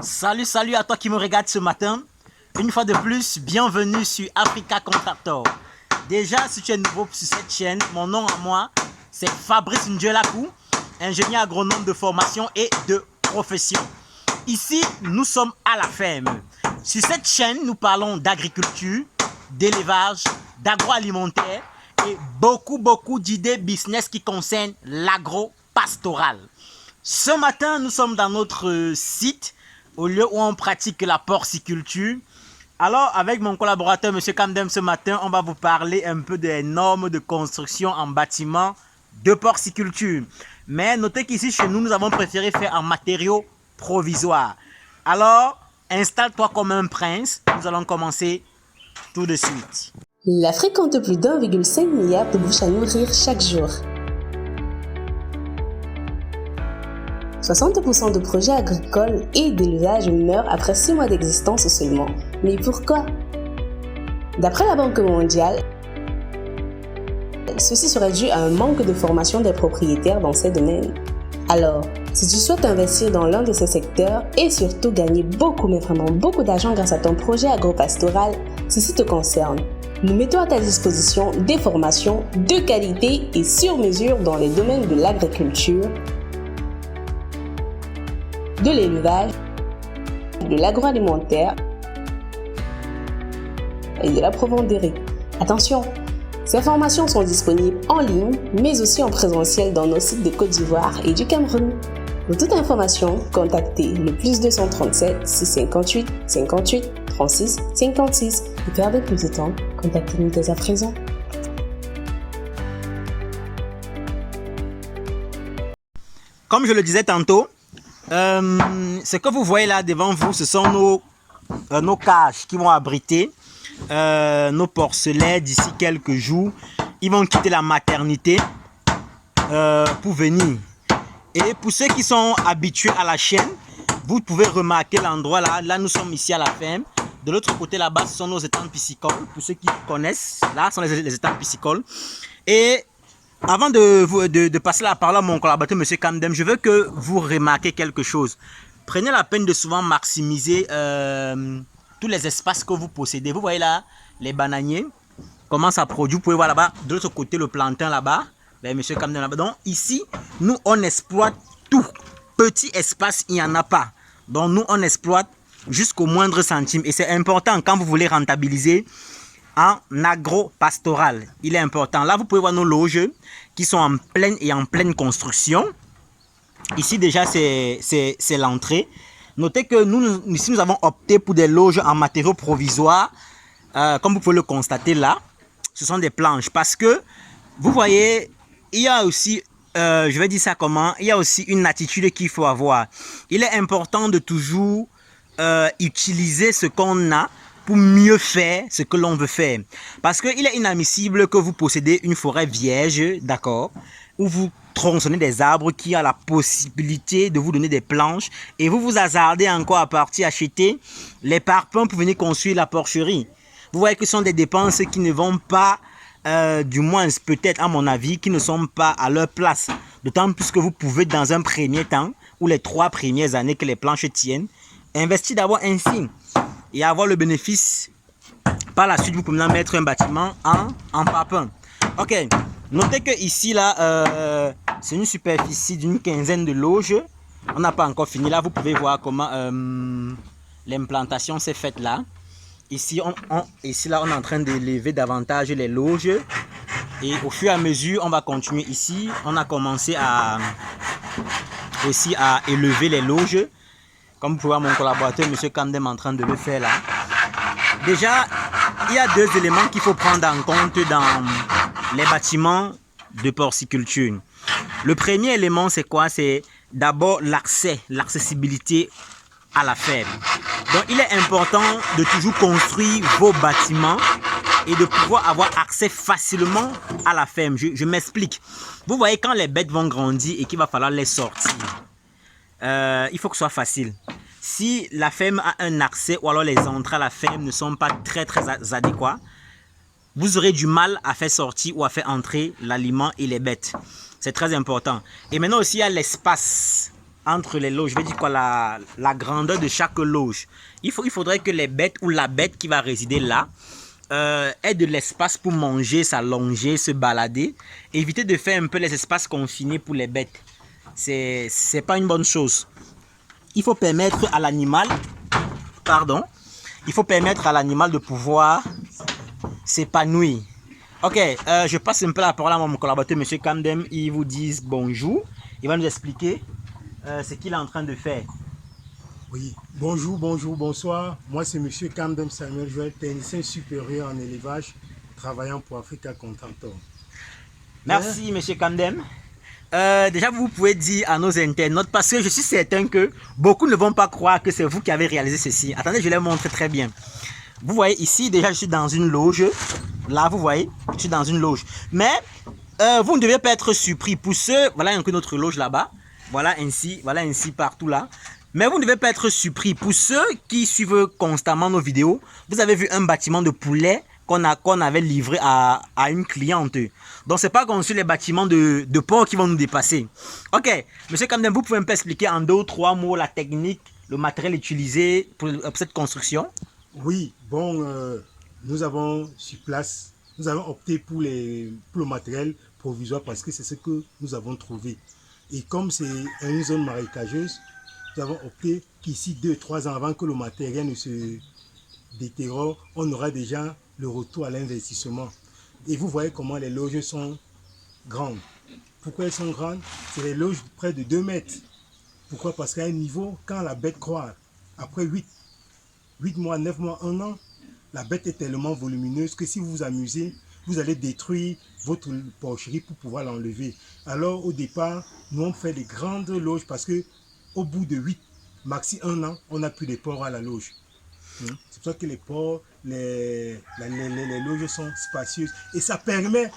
Salut à toi qui me regarde ce matin. Une fois de plus, bienvenue sur Africa Contractor. Déjà, si tu es nouveau sur cette chaîne, mon nom à moi, c'est Fabrice Ndjelakou, ingénieur agronome de formation et de profession. Ici, nous sommes à la ferme. Sur cette chaîne, nous parlons d'agriculture, d'élevage, d'agroalimentaire et beaucoup d'idées business qui concernent l'agro-pastoral. Ce matin, nous sommes dans notre site, au lieu où on pratique la porciculture. Alors, avec mon collaborateur, M. Kamdem, ce matin, on va vous parler un peu des normes de construction en bâtiment de porciculture. Mais notez qu'ici, chez nous, nous avons préféré faire en matériaux provisoires. Alors, installe-toi comme un prince. Nous allons commencer tout de suite. L'Afrique compte plus d'1,5 milliard de bouches à nourrir chaque jour. 60% de projets agricoles et d'élevage meurent après 6 mois d'existence seulement. Mais pourquoi? D'après la Banque mondiale, ceci serait dû à un manque de formation des propriétaires dans ces domaines. Alors, si tu souhaites investir dans l'un de ces secteurs et surtout gagner beaucoup, mais vraiment beaucoup d'argent grâce à ton projet agropastoral, ceci te concerne. Nous mettons à ta disposition des formations de qualité et sur mesure dans les domaines de l'agriculture, de l'élevage, de l'agroalimentaire et de la provenderie. Attention, ces formations sont disponibles en ligne, mais aussi en présentiel dans nos sites de Côte d'Ivoire et du Cameroun. Pour toute information, contactez le +237 658 58 36 56. Ne perdez plus de temps, contactez-nous dès à présent. Comme je le disais tantôt, ce que vous voyez là devant vous, ce sont nos cages qui vont abriter nos porcelets d'ici quelques jours. Ils vont quitter la maternité pour venir. Et pour ceux qui sont habitués à la chaîne, vous pouvez remarquer l'endroit là. Là, nous sommes ici à la ferme. De l'autre côté là-bas, ce sont nos étangs piscicoles. Pour ceux qui connaissent, là ce sont les étangs piscicoles. Et avant de passer la parole à mon collaborateur, M. Kamdem, je veux que vous remarquez quelque chose. Prenez la peine de souvent maximiser tous les espaces que vous possédez. Vous voyez là, les bananiers, comment ça produit. Vous pouvez voir là-bas, de l'autre côté, le plantain là-bas. Ben, M. Kamdem là-bas. Donc ici, nous, on exploite tout. Petit espace, il n'y en a pas. Donc nous, on exploite jusqu'au moindre centime. Et c'est important quand vous voulez rentabiliser en agro-pastoral. Il est important. Là, vous pouvez voir nos loges qui sont en pleine construction. Ici, déjà, c'est l'entrée. Notez que ici, nous avons opté pour des loges en matériaux provisoires. Comme vous pouvez le constater là, ce sont des planches. Parce que, vous voyez, il y a aussi, je vais dire ça comment, il y a aussi une attitude qu'il faut avoir. Il est important de toujours utiliser ce qu'on a pour mieux faire ce que l'on veut faire. Parce qu'il est inadmissible que vous possédez une forêt vierge, d'accord, où vous tronçonnez des arbres qui ont la possibilité de vous donner des planches et vous vous hasardez encore à partir acheter les parpaings pour venir construire la porcherie. Vous voyez que ce sont des dépenses qui ne vont pas, du moins peut-être à mon avis, qui ne sont pas à leur place. D'autant plus que vous pouvez dans un premier temps, ou les 3 premières années que les planches tiennent, investir d'abord ainsi et avoir le bénéfice. Par la suite, vous pouvez mettre un bâtiment en parpaing. Ok, notez que ici là, c'est une superficie d'une 15aine de loges. On n'a pas encore fini. Là, vous pouvez voir comment l'implantation s'est faite là. Ici, ici là, on est en train d'élever davantage les loges. Et au fur et à mesure, on va continuer ici. On a commencé aussi à élever les loges. Comme vous pouvez voir mon collaborateur, M. Kamdem, en train de le faire là. Déjà, il y a 2 éléments qu'il faut prendre en compte dans les bâtiments de porciculture. Le premier élément, c'est quoi? C'est d'abord l'accessibilité à la ferme. Donc, il est important de toujours construire vos bâtiments et de pouvoir avoir accès facilement à la ferme. Je m'explique. Vous voyez, quand les bêtes vont grandir et qu'il va falloir les sortir, il faut que ce soit facile. Si la ferme a un accès ou alors les entrées à la ferme ne sont pas très adéquats, vous aurez du mal à faire sortir ou à faire entrer l'aliment et les bêtes. C'est très important. Et maintenant aussi, il y a l'espace entre les loges. Je vais dire quoi, la grandeur de chaque loge. Il faudrait que les bêtes ou la bête qui va résider là ait de l'espace pour manger, s'allonger, se balader. Éviter de faire un peu les espaces confinés pour les bêtes. C'est pas une bonne chose. Il faut permettre à l'animal, de pouvoir s'épanouir. Ok, je passe un peu la parole à mon collaborateur, M. Kamdem. Il vous dit bonjour. Il va nous expliquer ce qu'il est en train de faire. Oui, bonjour, bonsoir. Moi, c'est M. Kamdem Samuel Joël, technicien supérieur en élevage, travaillant pour Africa Contractor. Merci, M. Kamdem. Déjà, vous pouvez dire à nos internautes, parce que je suis certain que beaucoup ne vont pas croire que c'est vous qui avez réalisé ceci. Attendez, je les montre très bien. Vous voyez ici, déjà, je suis dans une loge. Là, vous voyez, je suis dans une loge. Mais vous ne devez pas être surpris. Pour ceux, voilà une autre loge là-bas. Voilà ainsi partout là. Mais vous ne devez pas être surpris. Pour ceux qui suivent constamment nos vidéos, vous avez vu un bâtiment de poulet qu'on avait livré à une cliente. Donc, ce n'est pas conçu les bâtiments de porc qui vont nous dépasser. Ok, monsieur Kamdem, vous pouvez un peu expliquer en 2 ou 3 mots la technique, le matériel utilisé pour cette construction? Oui, bon, nous avons sur place, nous avons opté pour le matériel provisoire parce que c'est ce que nous avons trouvé. Et comme c'est une zone marécageuse, nous avons opté qu'ici 2-3 ans avant que le matériel ne se détériore, on aura déjà le retour à l'investissement. Et vous voyez comment les loges sont grandes. Pourquoi elles sont grandes? C'est les loges près de 2 mètres. Pourquoi? Parce qu'à un niveau, quand la bête croît, après 8 mois, 9 mois, 1 an, la bête est tellement volumineuse que si vous vous amusez, vous allez détruire votre porcherie pour pouvoir l'enlever. Alors au départ, nous on fait des grandes loges parce que au bout de 8, maxi 1 an, on n'a plus de porcs à la loge. C'est pour ça que les porcs, les loges sont spacieuses. Et ça permet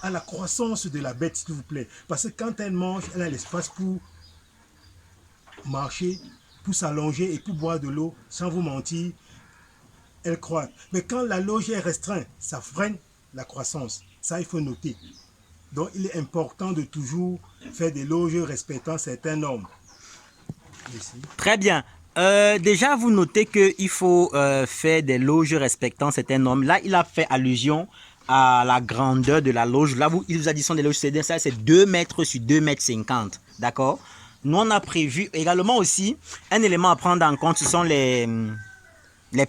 à la croissance de la bête, s'il vous plaît. Parce que quand elle mange, elle a l'espace pour marcher, pour s'allonger et pour boire de l'eau. Sans vous mentir, elle croît. Mais quand la loge est restreinte, ça freine la croissance. Ça, il faut noter. Donc, il est important de toujours faire des loges respectant certaines normes. Ici. Très bien. Déjà, vous notez qu'il faut faire des loges respectant certains normes. Là, il a fait allusion à la grandeur de la loge. Là, il vous a dit que des loges, c'est 2 mètres sur 2 mètres 50. D'accord? Nous, on a prévu également aussi un élément à prendre en compte. Ce sont les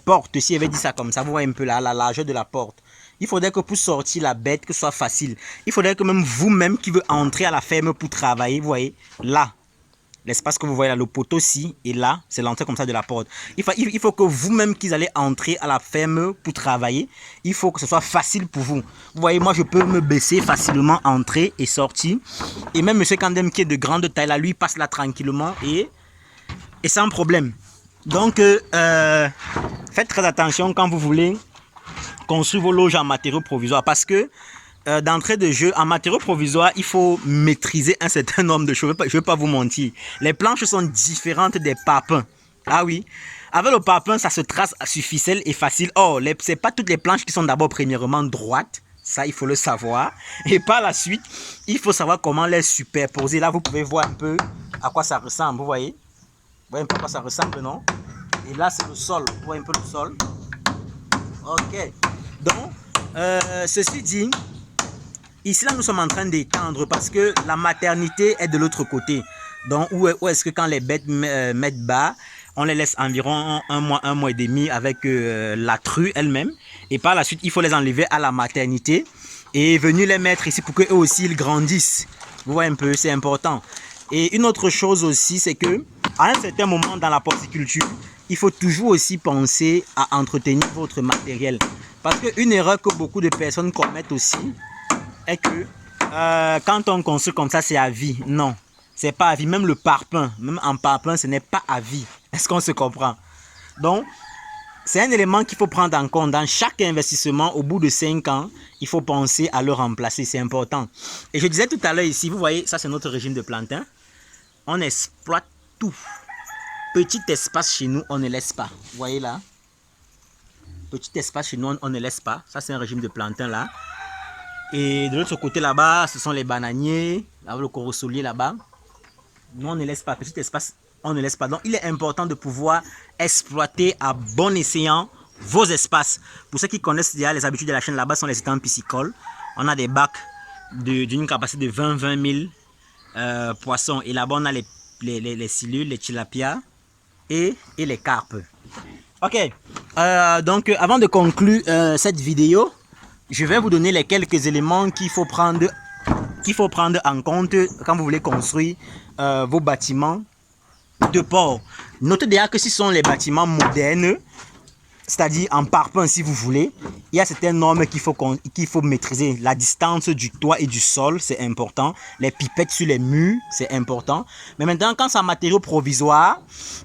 portes. Si j'avais dit ça comme ça, vous voyez un peu là, la largeur de la porte. Il faudrait que pour sortir la bête, que ce soit facile. Il faudrait que même vous-même qui veut entrer à la ferme pour travailler, vous voyez, là, l'espace que vous voyez là, le poteau-ci, et là, c'est l'entrée comme ça de la porte. Il faut que vous-même qui allez entrer à la ferme pour travailler, il faut que ce soit facile pour vous. Vous voyez, moi, je peux me baisser facilement, entrer et sortir. Et même M. Kamdem, qui est de grande taille, là, lui, passe là tranquillement et sans problème. Donc, faites très attention quand vous voulez construire vos loges en matériaux provisoires parce que d'entrée de jeu, en matériaux provisoires, il faut maîtriser un certain nombre de choses. Je ne vais pas vous mentir. Les planches sont différentes des parpaings. Ah oui. Avec le parpaing, ça se trace sur ficelle et facile. Or, ce n'est pas toutes les planches qui sont d'abord premièrement droites. Ça, il faut le savoir. Et par la suite, il faut savoir comment les superposer. Là, vous pouvez voir un peu à quoi ça ressemble. Vous voyez? Vous voyez un peu à quoi ça ressemble, non? Et là, c'est le sol. Vous voyez un peu le sol? Ok. Donc, ceci dit, ici, là, nous sommes en train d'étendre parce que la maternité est de l'autre côté. Donc, où est-ce que quand les bêtes mettent bas, on les laisse environ 1 mois et demi avec la true elle-même. Et par la suite, il faut les enlever à la maternité et venir les mettre ici pour qu'eux aussi, ils grandissent. Vous voyez un peu, c'est important. Et une autre chose aussi, c'est que à un certain moment dans la porciculture, il faut toujours aussi penser à entretenir votre matériel. Parce qu'une erreur que beaucoup de personnes commettent aussi est que quand on construit comme ça, c'est à vie. Non, c'est pas à vie. Même le parpaing, même en parpaing, ce n'est pas à vie. Est-ce qu'on se comprend? Donc, c'est un élément qu'il faut prendre en compte. Dans chaque investissement, au bout de 5 ans, il faut penser à le remplacer. C'est important. Et je disais tout à l'heure ici, vous voyez, ça c'est notre régime de plantain. On exploite tout. Petit espace chez nous, on ne laisse pas. Vous voyez là? Petit espace chez nous, on ne laisse pas. Ça, c'est un régime de plantain là. Et de l'autre côté là-bas, ce sont les bananiers. Là, le corosolier là-bas. nous on ne laisse pas, petit espace, on ne laisse pas. Donc il est important de pouvoir exploiter à bon escient vos espaces. Pour ceux qui connaissent déjà les habitudes de la chaîne, là-bas sont les étangs piscicoles. On a des bacs d'une capacité de 20 000 poissons. Et là-bas on a les silures, les tilapias et les carpes. Ok, donc avant de conclure cette vidéo, je vais vous donner les quelques éléments qu'il faut prendre en compte quand vous voulez construire vos bâtiments de port. Notez déjà que si ce sont les bâtiments modernes, c'est-à-dire en parpaing si vous voulez, il y a certaines normes qu'il faut maîtriser. La distance du toit et du sol, c'est important. Les pipettes sur les murs, c'est important. Mais maintenant, quand c'est un matériau provisoire,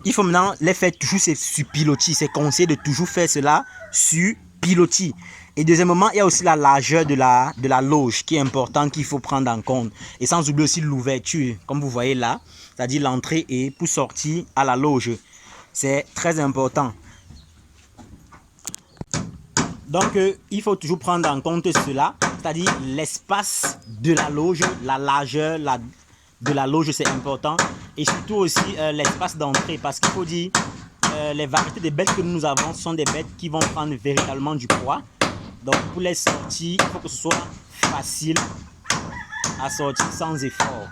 il faut maintenant les faire toujours sur pilotis. C'est conseillé de toujours faire cela sur pilotis. Et deuxièmement, il y a aussi la largeur de la loge qui est importante, qu'il faut prendre en compte. Et sans oublier aussi l'ouverture, comme vous voyez là, c'est-à-dire l'entrée et pour sortir à la loge. C'est très important. Donc, il faut toujours prendre en compte cela, c'est-à-dire l'espace de la loge, la largeur de la loge, c'est important. Et surtout aussi l'espace d'entrée, parce qu'il faut dire, les variétés de bêtes que nous avons sont des bêtes qui vont prendre véritablement du poids. Donc, pour les sortir, il faut que ce soit facile à sortir sans effort.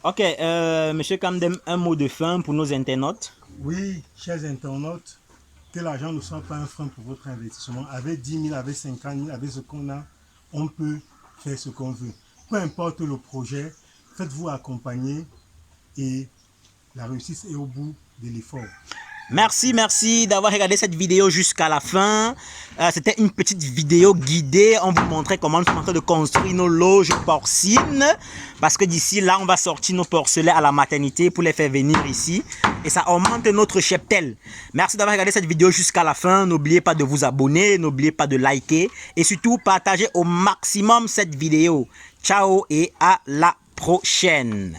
Ok, Monsieur Kamdem, un mot de fin pour nos internautes. Oui, chers internautes, que l'argent ne soit pas un frein pour votre investissement. Avec 10 000, avec 50 000, avec ce qu'on a, on peut faire ce qu'on veut. Peu importe le projet, faites-vous accompagner et la réussite est au bout de l'effort. Merci d'avoir regardé cette vidéo jusqu'à la fin. C'était une petite vidéo guidée. On vous montrait comment nous sommes en train de construire nos loges porcines. Parce que d'ici là, on va sortir nos porcelets à la maternité pour les faire venir ici. Et ça augmente notre cheptel. Merci d'avoir regardé cette vidéo jusqu'à la fin. N'oubliez pas de vous abonner. N'oubliez pas de liker. Et surtout, partagez au maximum cette vidéo. Ciao et à la prochaine.